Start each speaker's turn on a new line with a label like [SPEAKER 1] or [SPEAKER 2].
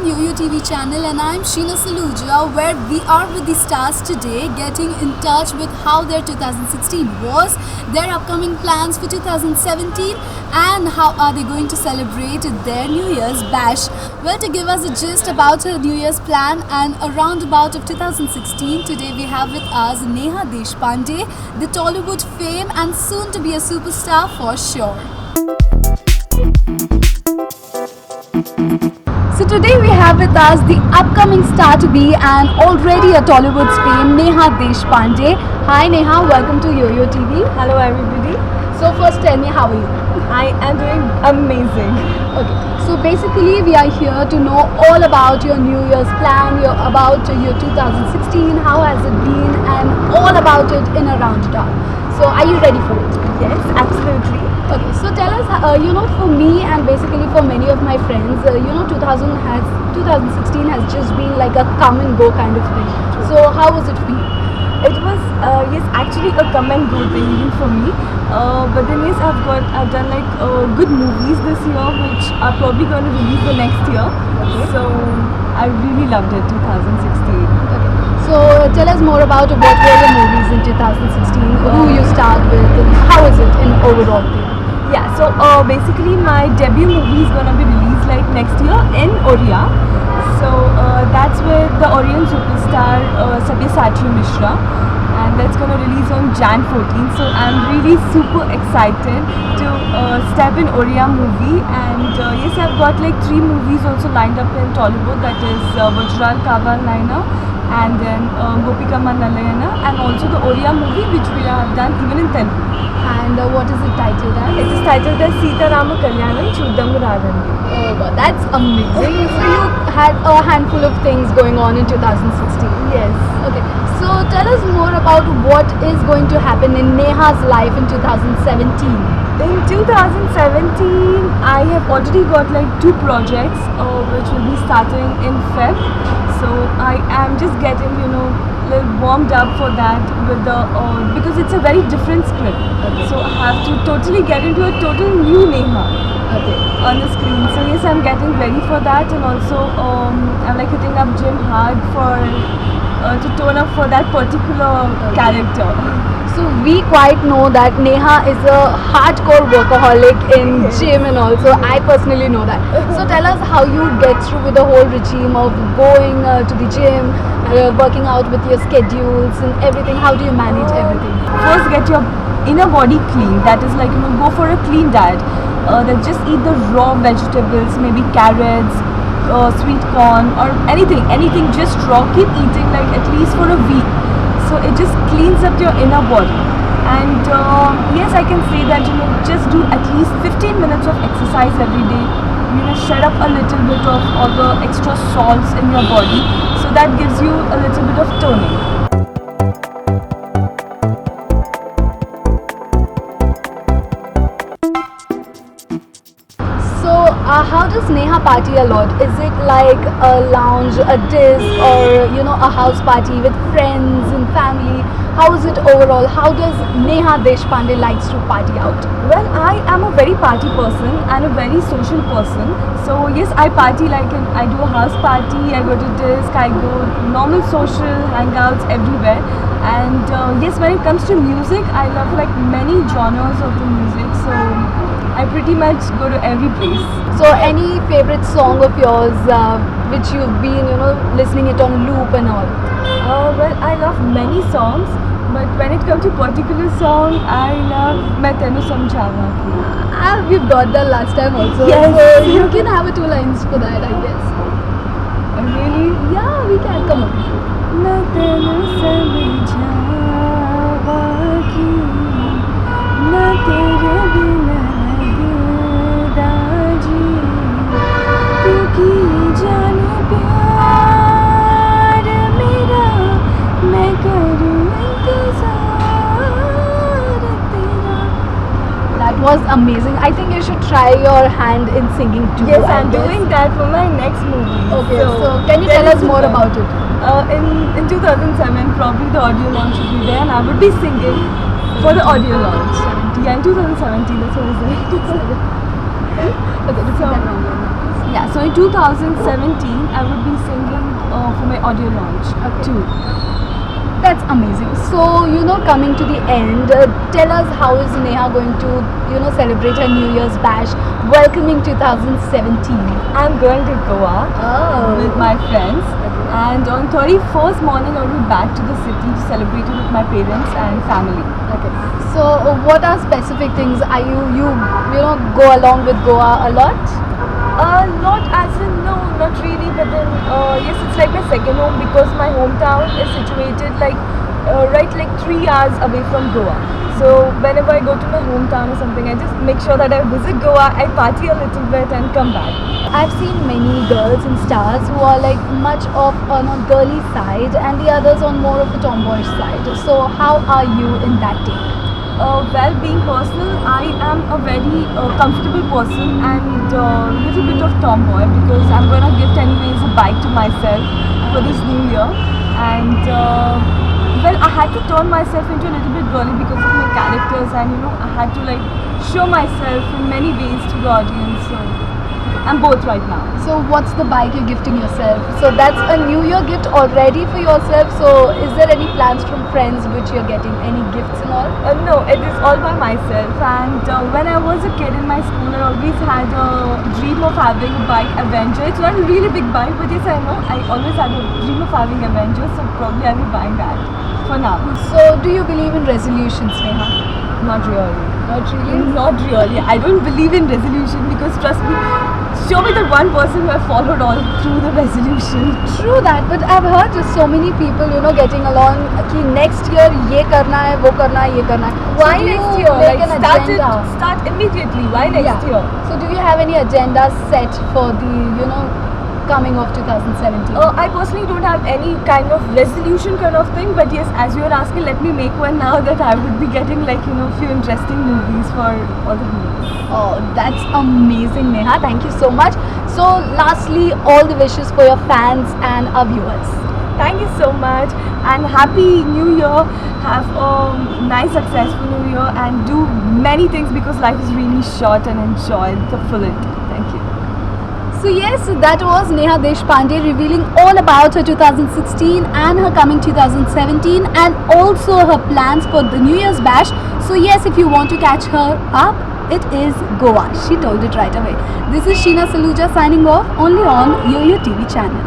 [SPEAKER 1] YoYo TV channel and I'm Sheena Saluja, where we are with the stars today, getting in touch with how their 2016 was, their upcoming plans for 2017 and how are they going to celebrate their New Year's bash. Well, to give us a gist about her New Year's plan and a roundabout of 2016, today we have with us Neha Deshpande, the Tollywood fame and soon to be a superstar for sure. So today we have with us the upcoming star to be and already a Tollywood's fame, Neha Deshpande. Hi Neha, welcome to YoYo TV.
[SPEAKER 2] Hello everybody.
[SPEAKER 1] So first tell me, how are you?
[SPEAKER 2] I am doing amazing.
[SPEAKER 1] Okay, so basically we are here to know all about your New Year's plan, about your 2016, how has it been and all about it in a roundabout. So are you ready for it?
[SPEAKER 2] Yes, absolutely.
[SPEAKER 1] Okay, so tell us, for me and basically for many of my friends, 2016 has just been like a come and go kind of thing. So how was it for you?
[SPEAKER 2] It was yes, actually a come and go thing even for me. But then yes, I've done like good movies this year, which are probably going to release the next year.
[SPEAKER 1] Okay.
[SPEAKER 2] So I really loved it 2016.
[SPEAKER 1] Okay. So tell us more about what were the movies in 2016, who you starred with, and how is it in overall thing?
[SPEAKER 2] Yeah, so basically my debut movie is going to be released like next year in Oriya. So that's with the Oriyan superstar Sabyasachi Mishra, and that's going to release on Jan 14th. So I'm really super excited to step in Oriya movie, and yes, I've got like 3 movies also lined up in Tollywood, that is Vajral Kaval Naina, and then Gopika Mannalayana, and also the Oriya movie which we have done even in Telugu.
[SPEAKER 1] And what is it titled as?
[SPEAKER 2] It is titled as Sita Rama Kalyanam Chuddam Radhandi.
[SPEAKER 1] Oh God, that's amazing. So you had a handful of things going on in 2016.
[SPEAKER 2] Yes.
[SPEAKER 1] Okay, so tell us more about what is going to happen in Neha's life in 2017.
[SPEAKER 2] In 2017, I have already got like 2 projects which will be starting in Feb. So I am just getting, little warmed up for that with the because it's a very different script.
[SPEAKER 1] Okay.
[SPEAKER 2] So I have to totally get into a total new Neha
[SPEAKER 1] Okay.
[SPEAKER 2] on the screen. So yes, I'm getting ready for that, and also I'm like hitting up gym hard for to tone up for that particular character.
[SPEAKER 1] So we quite know that Neha is a hardcore workaholic in gym and also I personally know that. So tell us how you get through with the whole regime of going to the gym, working out with your schedules and everything. How do you manage everything?
[SPEAKER 2] First, get your inner body clean. That is like, go for a clean diet. Then just eat the raw vegetables, maybe carrots, sweet corn or anything just raw. Keep eating like at least for a week. So it just cleans up your inner body. And yes, I can say that, just do at least 15 minutes of exercise every day. Shed up a little bit of all the extra salts in your body. So that gives you a little bit of toning.
[SPEAKER 1] So how does Neha party a lot? Is it like a lounge, a disc or a house party with friends and family? How is it overall? How does Neha Deshpande likes to party out?
[SPEAKER 2] Well, I am a very party person and a very social person. So yes, I party I do a house party, I go to disc, I go normal social hangouts everywhere. And yes, when it comes to music, I love like many genres of the music. So I pretty much go to every place.
[SPEAKER 1] So any favorite song of yours which you've been listening it on loop and all?
[SPEAKER 2] Well, I love many songs, but when it comes to particular song, I love Main Tenu Samjhawa Ki.
[SPEAKER 1] We've got that last time also.
[SPEAKER 2] Yes.
[SPEAKER 1] So you can have 2 lines for that, I guess.
[SPEAKER 2] Really?
[SPEAKER 1] Yeah, we can. Come on.
[SPEAKER 2] Main tenu samjhawa ki, na tere bina lagda ji, tu ki jaane pyar mera, main karu intezar tera.
[SPEAKER 1] That was amazing. I think you should try your hand in singing too.
[SPEAKER 2] Yes,
[SPEAKER 1] I
[SPEAKER 2] I'm
[SPEAKER 1] guess.
[SPEAKER 2] doing that for my next movie.
[SPEAKER 1] Okay, so can you tell us more about it?
[SPEAKER 2] In 2007, probably the audio launch will be there, and I would be singing for the audio launch. Yeah, in 2017, that's what I said.
[SPEAKER 1] Okay, repeat that wrong.
[SPEAKER 2] Yeah, so in 2017, I would be singing for my audio launch too.
[SPEAKER 1] That's amazing. So, coming to the end, tell us how is Neha going to, celebrate her New Year's bash, welcoming 2017?
[SPEAKER 2] I'm going to Goa
[SPEAKER 1] Oh.
[SPEAKER 2] with my friends, and on 31st morning, I'll be back to the city to celebrate it with my parents and family.
[SPEAKER 1] Okay. So, what are specific things? Are you go along with Goa a lot?
[SPEAKER 2] Not as in no, not really, but then yes, it's like my second home because my hometown is situated like right like 3 hours away from Goa. So whenever I go to my hometown or something, I just make sure that I visit Goa, I party a little bit and come back.
[SPEAKER 1] I've seen many girls and stars who are like much of on a girly side and the others on more of a tomboyish side. So, how are you in that take?
[SPEAKER 2] Well, being personal, I am a very comfortable person and a little bit of tomboy because I'm gonna gift anyways a bike to myself for this new year. And well, I had to turn myself into a little bit girly because of my characters, and I had to like show myself in many ways to the audience. So I'm both right now.
[SPEAKER 1] So, what's the bike you're gifting yourself? So, that's a New Year gift already for yourself. So, is there any plans from friends which you're getting? Any gifts and all?
[SPEAKER 2] No, it is all by myself. And when I was a kid in my school, I always had a dream of having a bike Avenger. It's not a really big bike, but yes, I know. I always had a dream of having Avenger, so probably I'll be buying that for now.
[SPEAKER 1] So, do you believe in resolutions, Neha?
[SPEAKER 2] Not really.
[SPEAKER 1] Not really.
[SPEAKER 2] Not really. I don't believe in resolution because trust me, show me that one person who have followed all through the resolution.
[SPEAKER 1] True that, but I've heard just so many people, getting along. कि next year ये करना है, वो करना है, ये करना है.
[SPEAKER 2] Why
[SPEAKER 1] So do
[SPEAKER 2] next
[SPEAKER 1] you
[SPEAKER 2] year?
[SPEAKER 1] make
[SPEAKER 2] Like
[SPEAKER 1] an agenda?
[SPEAKER 2] start immediately. Why next year?
[SPEAKER 1] So do you have any agenda set for the coming of 2017?
[SPEAKER 2] I personally don't have any kind of resolution kind of thing, but yes, as you are asking, let me make one now that I would be getting like few interesting movies for all the viewers.
[SPEAKER 1] Oh, that's amazing, Neha. Thank you so much. So, lastly, all the wishes for your fans and our viewers.
[SPEAKER 2] Thank you so much and happy new year. Have a nice successful new year and do many things because life is really short, and enjoy the full it. Thank you.
[SPEAKER 1] So yes, that was Neha Deshpande revealing all about her 2016 and her coming 2017 and also her plans for the New Year's bash. So yes, if you want to catch her up, it is Goa. She told it right away. This is Sheena Saluja signing off only on YoYo TV channel.